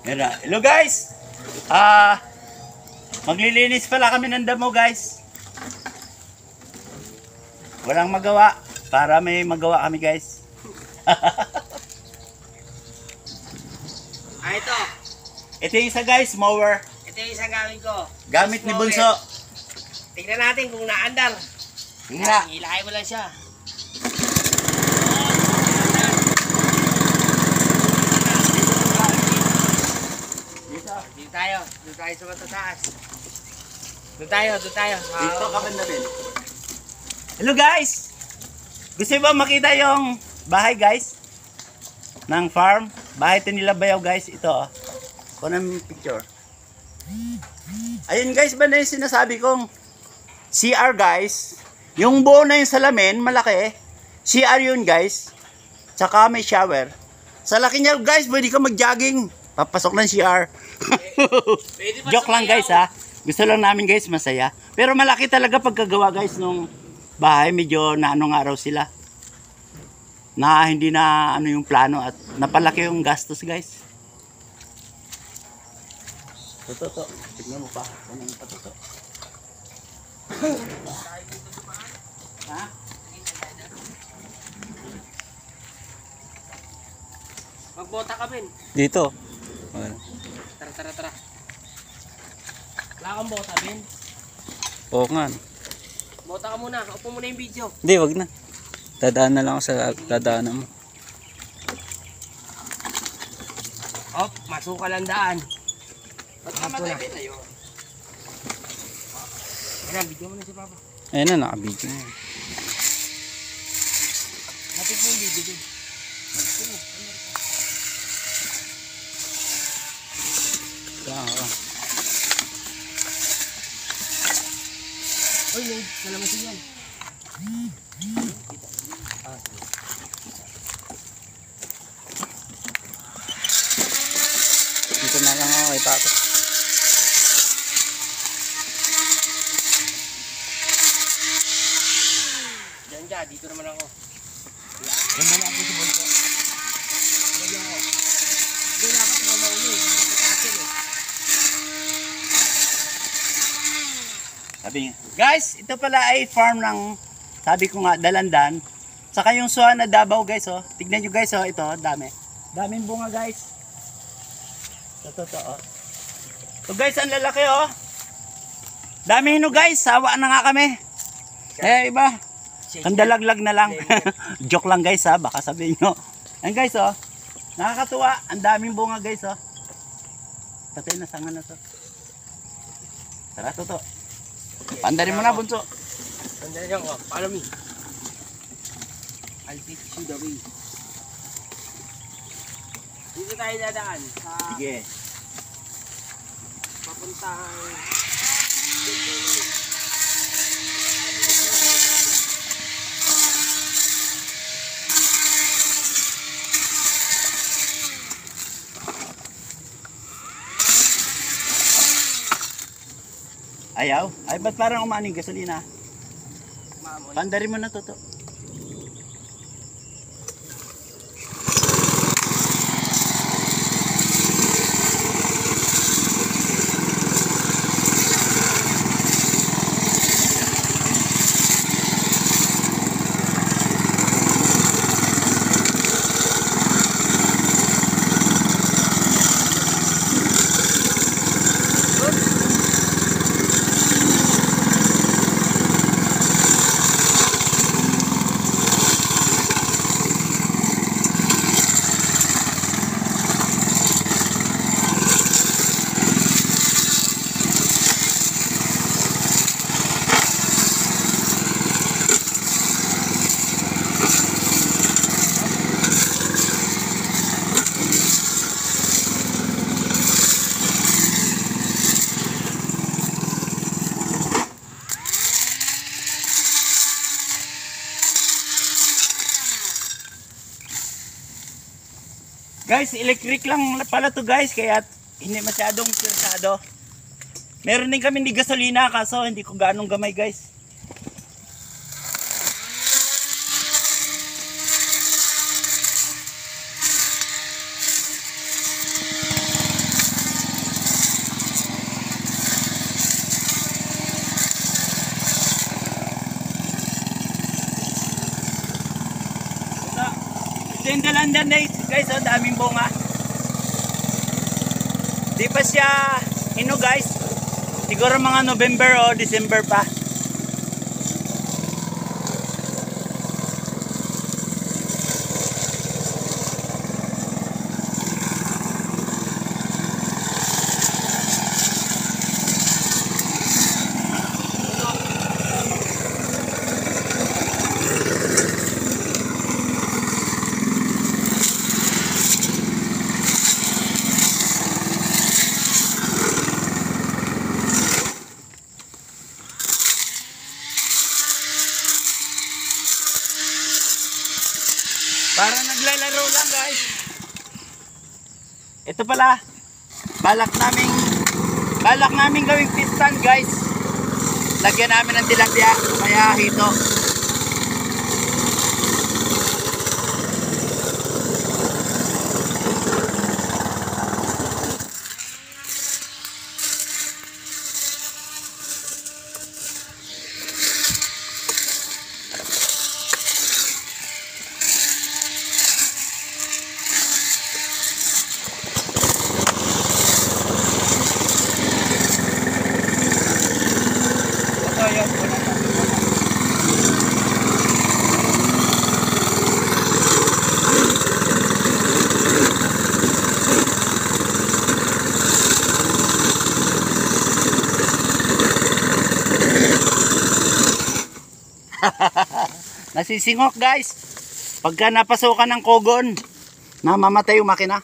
Yan na. Hello guys! Maglilinis pala kami ng damo guys. Walang magawa para may magawa kami guys. Ito. Ito yung isa guys, mower. Ito yung isang gamit ko. Gamit ni Bunso. Tignan natin kung naandar. Tingnan. Ilakay mo lang siya. Dito tayo. Dito tayo sa matataas. Doon tayo. Dito ka banda din. Hello guys! Gusto ba makita yung bahay guys? Ng farm? Bahay ito nila Bayaw guys. Ito oh. Kunan mo yung picture. Ayun guys, ba na yung sinasabi kong CR guys. Yung buo na yung salamin, malaki. CR yun guys. Tsaka may shower. Sa laki niya guys, pwede ka mag-jogging. Papasok ng CR. Joke lang guys ha. Gusto lang namin guys masaya. Pero malaki talaga pagkagawa guys nung bahay. Medyo na anong araw sila. Na hindi na ano yung plano at napalaki yung gastos guys. Toto. Tignan mo pa. Ano yung patoto? Ha? Magbota ka, Ben. Dito. Tara. Wala kang bota, Ben. Oo nga. Bota ka muna. Upo muna yung video. Hindi, wag na. Dadaan na lang ako sa dadaanan mo. Oh, masuka lang daan. Ba't namatay din na yun? Ayan, video mo na si Papa. Ayun na, nakabidyo na yun. Lapit mo yung video din. Uy, may kalamansi yan. Dito na lang ako kay Papa. Diyan, dito naman ako. Ganda na ako si Bunso. Diyan ako. Hindi dapat mo mauli. Sabi niya, guys, ito pala ay farm ng, sabi ko nga, Dalandan. Saka yung suha na Davao guys, oh. Tignan nyo guys, oh, ito, dami. Daming bunga guys. Ito, oh. So guys, ang lalaki, oh. Dami hino guys, sawa na nga kami. Eh, iba. Ang dalaglag na lang. Joke lang guys, ha, baka sabihin nyo. Ayan guys, oh. Nakakatuwa, ang daming bunga guys, oh. Patay na sanga na to. Tara, toto. Pandarin mo na, Bunso. Nandiyan ako. Follow me. I'll teach you the way. Dito tayo dadaan sa Sige. papuntang Ayaw? Ay, ba't parang umaning gasolina? Mamon. Pandarin mo na, toto. Guys, electric lang pala to guys, kaya hindi masyadong pirsado. Meron din kami ni gasolina, kaso hindi ko ganong gamay guys. Ito yung dalandan guys, oh, daming bunga. Di pa siya guys. Siguro mga November o December pa. Para naglalaro lang guys. Ito pala, balak namin gawing pistan guys. Lagyan namin ng tilapia, kaya hito. Nasisingok guys. Pagka napasukan ng kogon, namamatay yung makina.